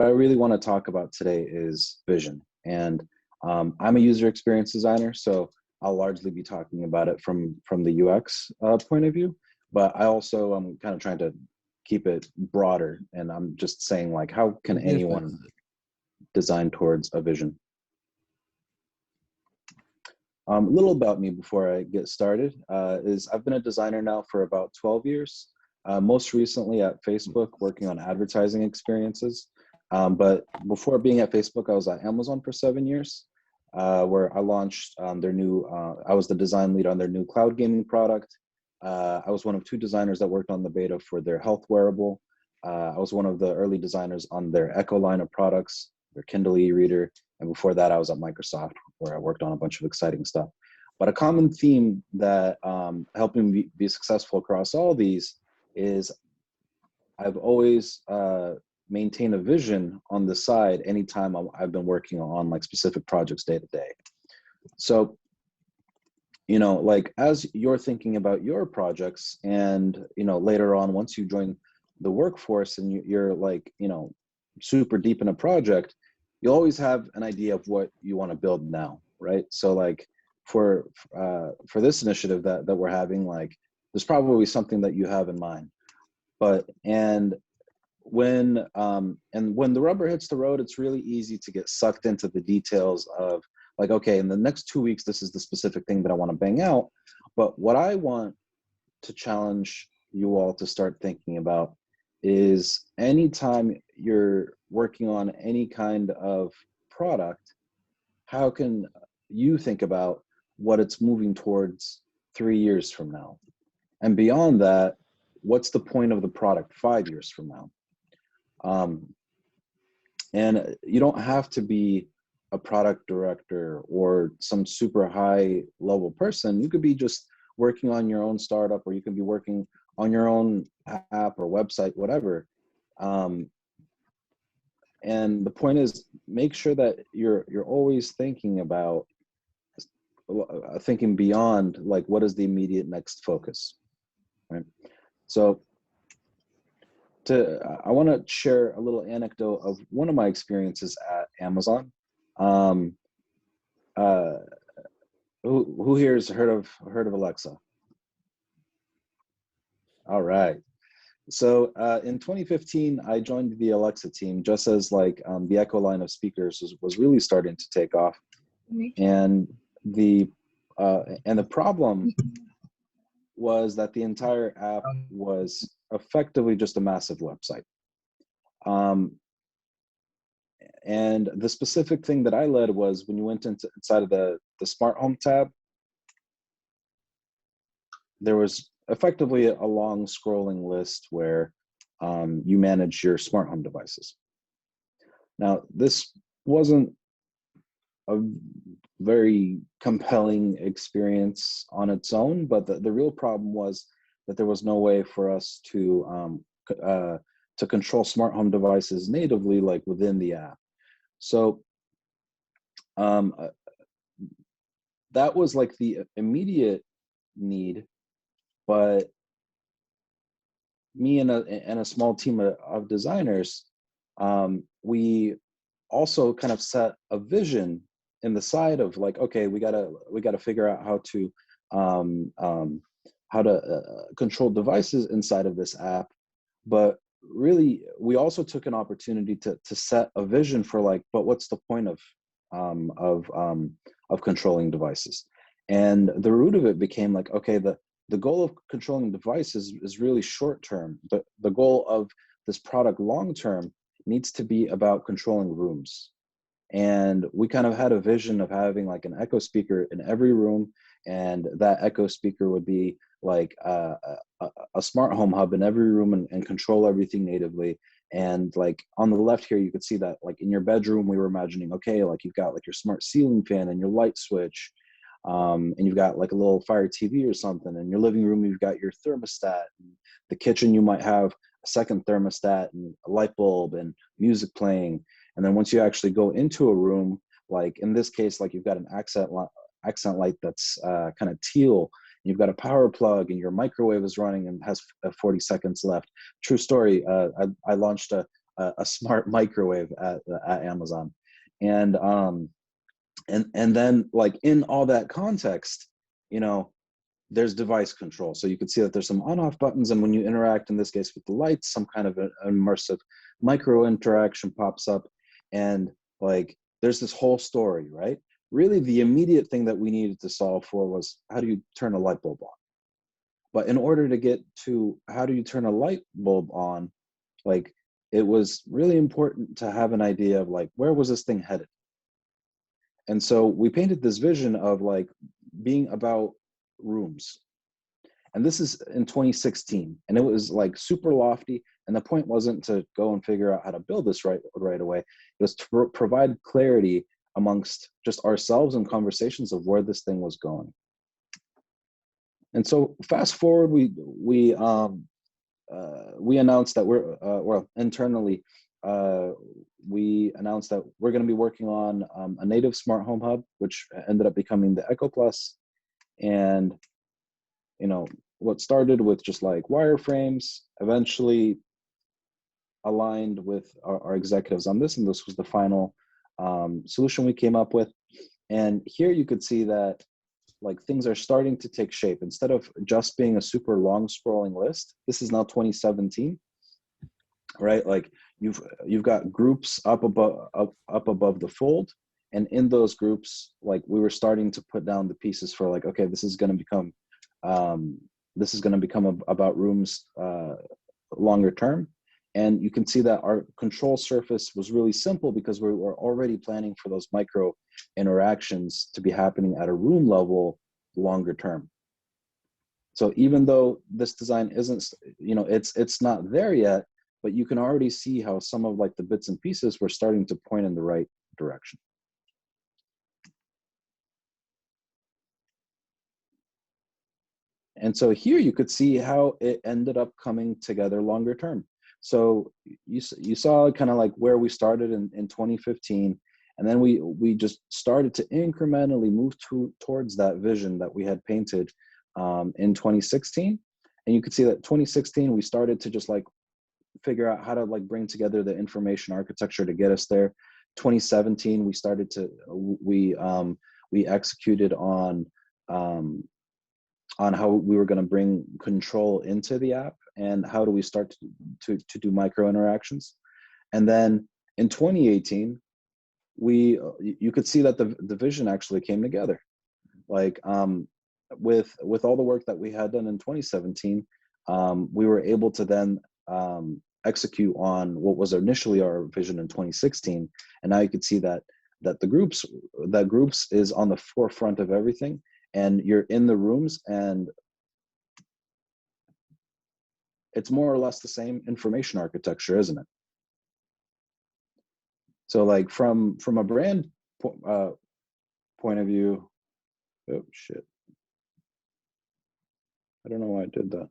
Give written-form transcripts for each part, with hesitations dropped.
I really want to talk about today is vision. And I'm a user experience designer, so I'll largely be talking about it from the UX point of view. But I also am kind of trying to keep it broader, and I'm just saying like, how can anyone design towards a vision? A little about me before I get started is I've been a designer now for about 12 years. Most recently at Facebook, working on advertising experiences. But before being at Facebook, I was at Amazon for 7 years, where I launched their new, I was the design lead on their new cloud gaming product. I was one of two designers that worked on the beta for their health wearable. I was one of the early designers on their Echo line of products, their Kindle e-reader. And before that, I was at Microsoft, where I worked on a bunch of exciting stuff. But a common theme that helped me be successful across all these is I've always maintained a vision on the side anytime I've been working on like specific projects day to day. So, you know, like as you're thinking about your projects and, you know, later on, once you join the workforce and you're like, you know, super deep in a project, you always have an idea of what you want to build now, right? So like for this initiative that we're having, like there's probably something that you have in mind. But when the rubber hits the road, it's really easy to get sucked into the details of like, okay, in the next 2 weeks, this is the specific thing that I want to bang out. But what I want to challenge you all to start thinking about is anytime you're working on any kind of product, how can you think about what it's moving towards 3 years from now? And beyond that, what's the point of the product 5 years from now? And you don't have to be a product director or some super high level person. You could be just working on your own startup, or you could be working on your own app or website, whatever. And the point is, make sure that you're always thinking about thinking beyond like what is the immediate next focus, right? So I want to share a little anecdote of one of my experiences at Amazon. Who here has heard of Alexa? All right. So in 2015, I joined the Alexa team just as like the Echo line of speakers was really starting to take off, and the problem was that the entire app was effectively just a massive website. And the specific thing that I led was when you went inside of the smart home tab, there was effectively a long scrolling list where you manage your smart home devices. Now, this wasn't a very compelling experience on its own, but the real problem was that there was no way for us to control smart home devices natively, like within the app. So that was like the immediate need, but me and a small team of designers, we also kind of set a vision in the side of like, okay, we gotta figure out how to control devices inside of this app. But really, we also took an opportunity to set a vision for like, but what's the point of controlling devices? And the root of it became like, okay, the goal of controlling devices is really short term, but the goal of this product long term needs to be about controlling rooms. And we kind of had a vision of having like an Echo speaker in every room, and that Echo speaker would be like a smart home hub in every room and control everything natively. And like on the left here, you could see that like in your bedroom, we were imagining, okay, like you've got like your smart ceiling fan and your light switch, and you've got like a little Fire TV or something. In your living room, you've got your thermostat. In the kitchen, you might have a second thermostat and a light bulb and music playing. And then once you actually go into a room, like in this case, like you've got an accent light that's kind of teal. You've got a power plug, and your microwave is running and has 40 seconds left. True story. I launched a a smart microwave at Amazon. And and then like in all that context, you know, there's device control. So you can see that there's some on-off buttons, and when you interact, in this case with the lights, some kind of an immersive micro interaction pops up, and like there's this whole story, right? Really, the immediate thing that we needed to solve for was, how do you turn a light bulb on? But in order to get to how do you turn a light bulb on, like it was really important to have an idea of like, where was this thing headed? And so we painted this vision of like being about rooms. And this is in 2016, and it was like super lofty. And the point wasn't to go and figure out how to build this right away. It was to provide clarity amongst just ourselves and conversations of where this thing was going. And so fast forward, we announced that well, internally, we announced that we're going to be working on a native smart home hub, which ended up becoming the Echo Plus. And you know, what started with just like wireframes eventually aligned with our executives on this, and this was the final solution we came up with. And here you could see that like things are starting to take shape. Instead of just being a super long scrolling list, this is now 2017, right? Like you've got groups up above the fold, and in those groups, like we were starting to put down the pieces for like, okay, this is going to become about rooms longer term. And you can see that our control surface was really simple because we were already planning for those micro interactions to be happening at a room level longer term. So even though this design isn't, you know, it's not there yet, but you can already see how some of like the bits and pieces were starting to point in the right direction. And so here you could see how it ended up coming together longer term. So you saw kind of like where we started in 2015, and then we just started to incrementally move towards that vision that we had painted in 2016. And you could see that 2016, we started to just like figure out how to like bring together the information architecture to get us there. 2017, we started to, we executed on how we were going to bring control into the app and how do we start to do micro interactions. And then in 2018, you could see that the vision actually came together. Like with all the work that we had done in 2017, we were able to then execute on what was initially our vision in 2016. And now you could see that groups is on the forefront of everything. And you're in the rooms, and it's more or less the same information architecture, isn't it? So like from a brand point of view, oh shit, I don't know why I did that.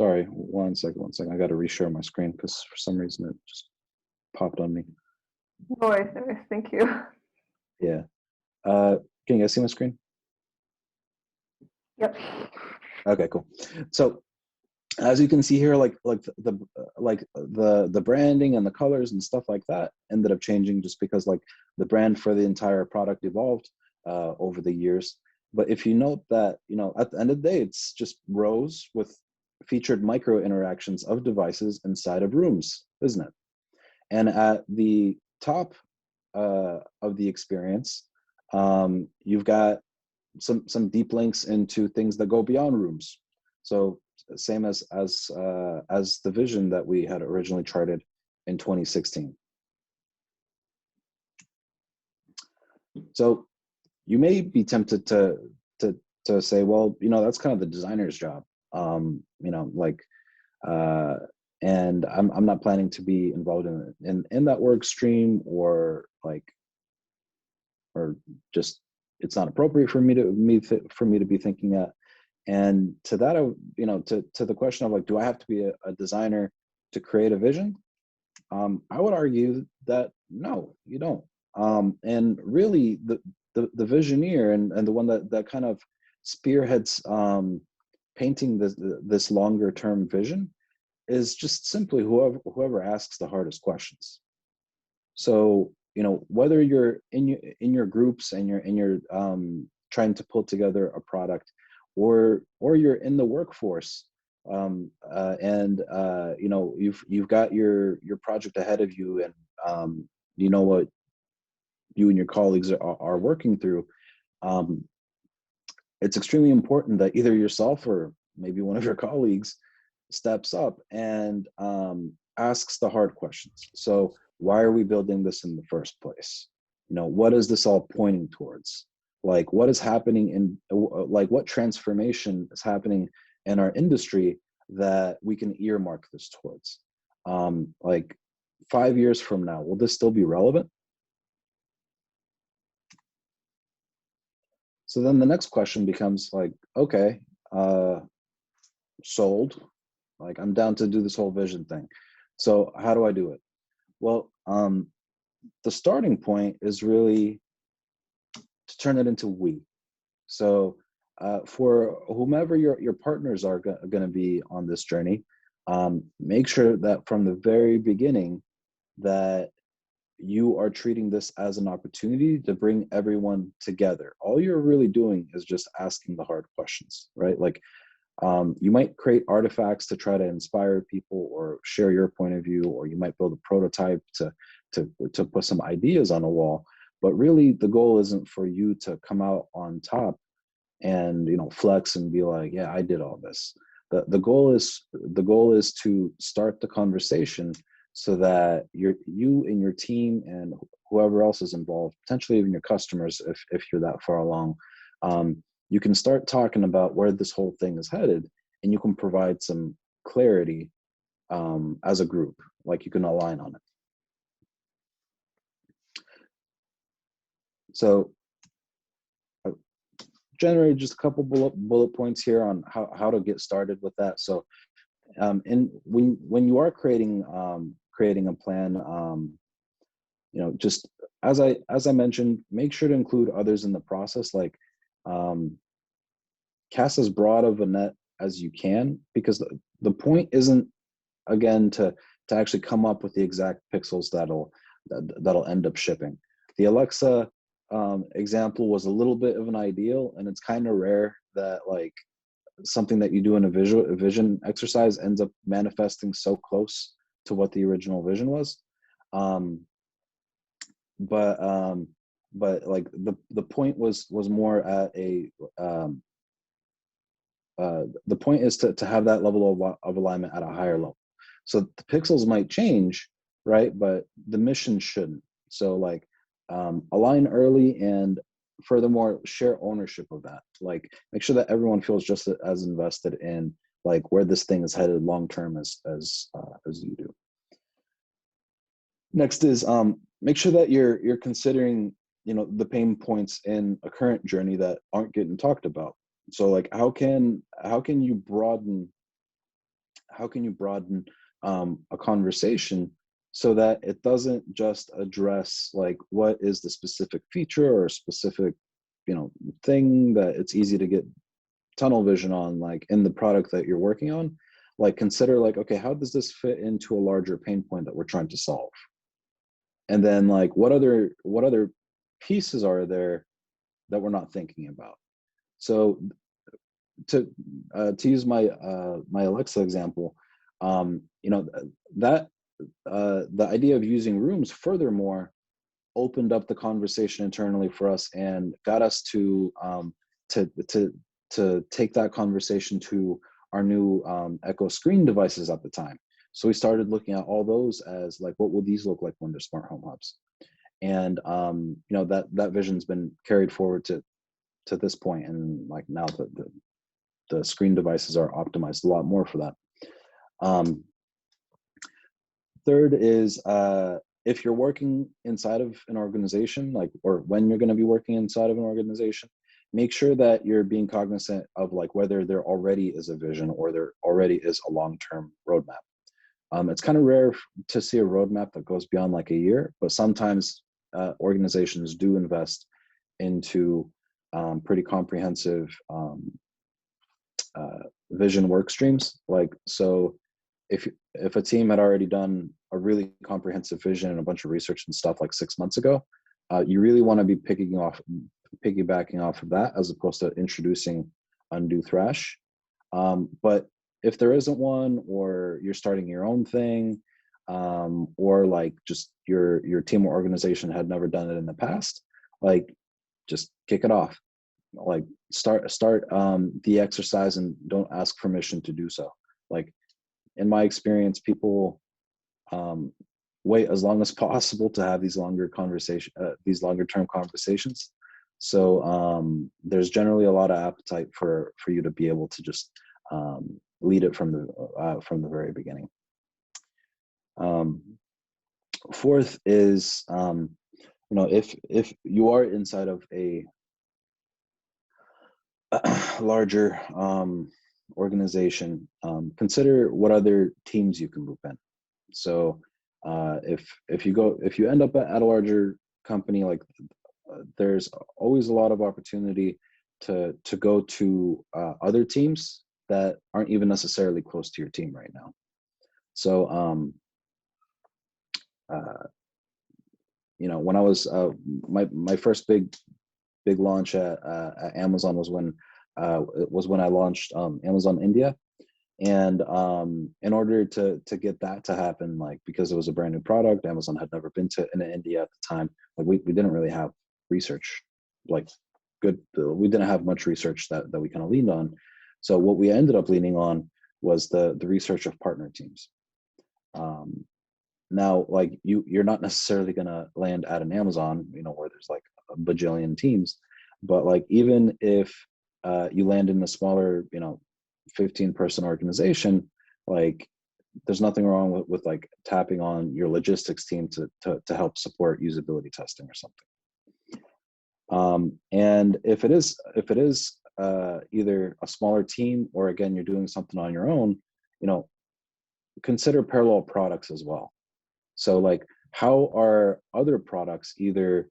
Sorry, one second. I got to reshare my screen because for some reason it just popped on me. No worries, thank you. Yeah. Can you guys see my screen? Yep. Okay, cool. So as you can see here, like the branding and the colors and stuff like that ended up changing just because like the brand for the entire product evolved over the years. But if you note that, you know, at the end of the day, it's just rows with featured micro interactions of devices inside of rooms, isn't it? And at the top of the experience, you've got some deep links into things that go beyond rooms. So same as the vision that we had originally charted in 2016. So you may be tempted to say, well, you know, that's kind of the designer's job. You know, like, and I'm not planning to be involved in that work stream, or like, or just it's not appropriate for me to be thinking that. And to that, you know, to the question of like, do I have to be a designer to create a vision? I would argue that no, you don't. And really, the visioneer and the one that kind of spearheads painting this longer term vision is just simply whoever asks the hardest questions. So, whether you're in your groups and you're trying to pull together a product, or you're in the workforce, and you've got your project ahead of you, and you know what you and your colleagues are working through. um, it's extremely important that either yourself or maybe one of your colleagues steps up and asks the hard questions. So, why are we building this in the first place? What is this all pointing towards? Like, what is happening like, what transformation is happening in our industry that we can earmark this towards? Like, 5 years from now, will this still be relevant? So then the next question becomes like, okay, uh, sold. Like, I'm down to do this whole vision thing. So how do I do it? Well, the starting point is really to turn it into we. So for whomever your partners are going to be on this journey, make sure that from the very beginning that you are treating this as an opportunity to bring everyone together. All you're really doing is just asking the hard questions, right? Like, you might create artifacts to try to inspire people or share your point of view, or you might build a prototype to put some ideas on a wall. But really, the goal isn't for you to come out on top and flex and be like, yeah, I did all this. The goal is to start the conversation so that you and your team and whoever else is involved, potentially even your customers, if you're that far along, you can start talking about where this whole thing is headed, and you can provide some clarity as a group. Like, you can align on it. So generate just a couple bullet points here on how to get started with that. So and when you are creating a plan, just as I mentioned, make sure to include others in the process. Like, cast as broad of a net as you can, because the point isn't, again, to actually come up with the exact pixels that'll end up shipping. The Alexa example was a little bit of an ideal, and it's kind of rare that, like, something that you do in a vision exercise ends up manifesting so close to what the original vision was. But like, the point was more at a the point is to have that level of alignment at a higher level. So the pixels might change, right? But the mission shouldn't. So, like, align early, and furthermore, share ownership of that. Like, make sure that everyone feels just as invested in, like, where this thing is headed long term as you do. Next is, make sure that you're considering the pain points in a current journey that aren't getting talked about. So, like, how can you broaden a conversation so that it doesn't just address, like, what is the specific feature or specific thing that it's easy to get tunnel vision on, like, in the product that you're working on. Like, consider, like, okay, how does this fit into a larger pain point that we're trying to solve? And then, like, what other pieces are there that we're not thinking about? So to use my Alexa example, that the idea of using rooms furthermore opened up the conversation internally for us and got us to take that conversation to our new Echo screen devices at the time. So we started looking at all those as, like, what will these look like when they're smart home hubs? And that vision's been carried forward to this point, and, like, now the screen devices are optimized a lot more for that. Third is, if you're working inside of an organization, like, or when you're going to be working inside of an organization, make sure that you're being cognizant of, like, whether there already is a vision or there already is a long-term roadmap. It's kind of rare to see a roadmap that goes beyond, like, a year, but sometimes organizations do invest into pretty comprehensive vision work streams. Like, so if a team had already done a really comprehensive vision and a bunch of research and stuff like 6 months ago, you really want to be piggybacking off of that as opposed to introducing undue thrash. But if there isn't one, or you're starting your own thing, or like just your team or organization had never done it in the past, like just kick it off. Like start the exercise and don't ask permission to do so. Like in my experience, people wait as long as possible to have these longer term conversations. So there's generally a lot of appetite for you to be able to just lead it from the very beginning. Fourth is, if you are inside of a larger organization, consider what other teams you can loop in. So if you end up at a larger company, like there's always a lot of opportunity to go to other teams that aren't even necessarily close to your team right now. So when I was my first big launch at Amazon was when I launched Amazon India. And in order to get that to happen, like because it was a brand new product, Amazon had never been in India at the time. Like we didn't really have research, like we didn't have much research that we kind of leaned on. So what we ended up leaning on was the research of partner teams. Now, like you're not necessarily gonna land at an Amazon, where there's like a bajillion teams, but like even if you land in a smaller, 15-person organization, like there's nothing wrong with like tapping on your logistics team to help support usability testing or something. And if it is either a smaller team, or again you're doing something on your own, consider parallel products as well. So like, how are other products either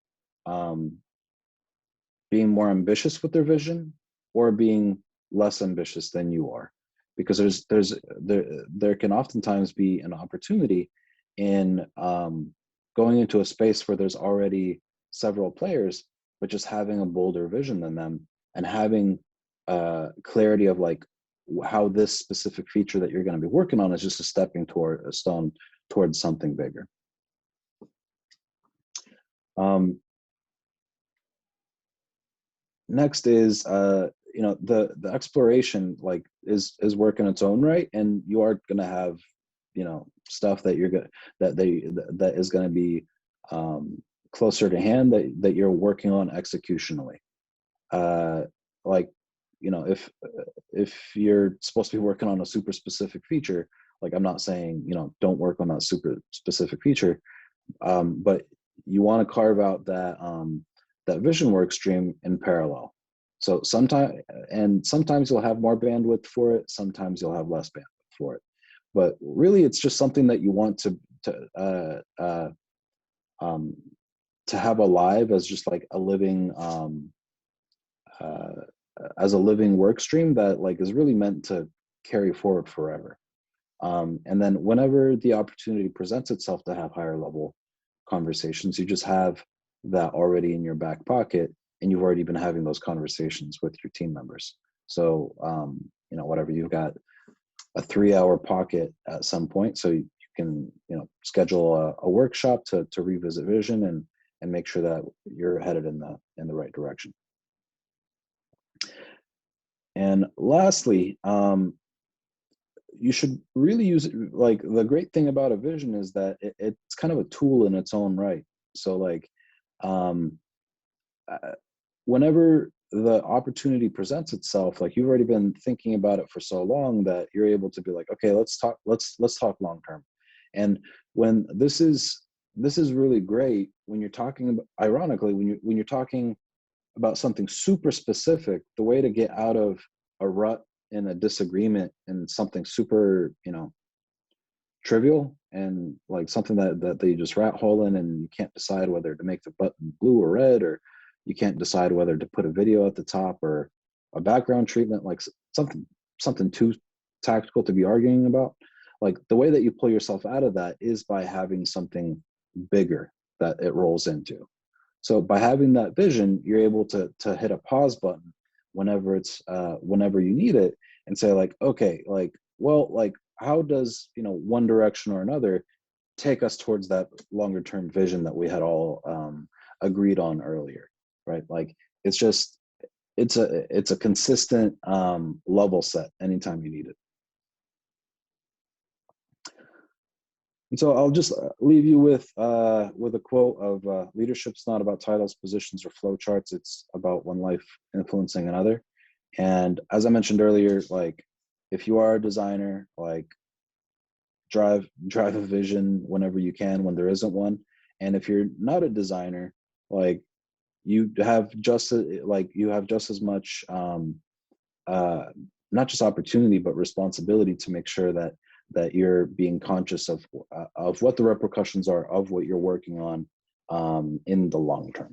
being more ambitious with their vision or being less ambitious than you are? Because there can oftentimes be an opportunity in going into a space where there's already several players, but just having a bolder vision than them and having clarity of like how this specific feature that you're going to be working on is just a stone towards something bigger. Next is the exploration like is work in its own right, and you are going to have stuff that that is going to be closer to hand that you're working on executionally. Like if you're supposed to be working on a super specific feature, like I'm not saying don't work on that super specific feature, but you want to carve out that vision work stream in parallel. So sometimes you'll have more bandwidth for it, sometimes you'll have less bandwidth for it, but really it's just something that you want to have alive as just like a living work stream that like is really meant to carry forward forever. And then whenever the opportunity presents itself to have higher level conversations, you just have that already in your back pocket, and you've already been having those conversations with your team members. So whatever, you've got a 3-hour pocket at some point, so you can schedule a workshop to revisit vision and make sure that you're headed in the right direction. And lastly, you should really use it. Like the great thing about a vision is that it's kind of a tool in its own right. So like whenever the opportunity presents itself, like you've already been thinking about it for so long that you're able to be like, okay, let's talk long term. And when this is really great when you're talking about, ironically, when you're talking about something super specific, the way to get out of a rut in a disagreement and something super trivial and like something that they just rat hole in, and you can't decide whether to make the button blue or red, or you can't decide whether to put a video at the top or a background treatment, like something too tactical to be arguing about. like the way that you pull yourself out of that is by having something bigger that it rolls into. So by having that vision, you're able to hit a pause button whenever it's whenever you need it, and say like, okay, like, well, like how does, you know, one direction or another take us towards that longer term vision that we had all agreed on earlier, right? Like it's just it's a consistent level set anytime you need it. And so I'll just leave you with a quote of leadership's not about titles, positions, or flow charts. It's about one life influencing another. And as I mentioned earlier, like if you are a designer, like drive a vision whenever you can when there isn't one. And if you're not a designer, like you have just you have just as much uh, not just opportunity but responsibility to make sure that you're being conscious of what the repercussions are of what you're working on in the long term.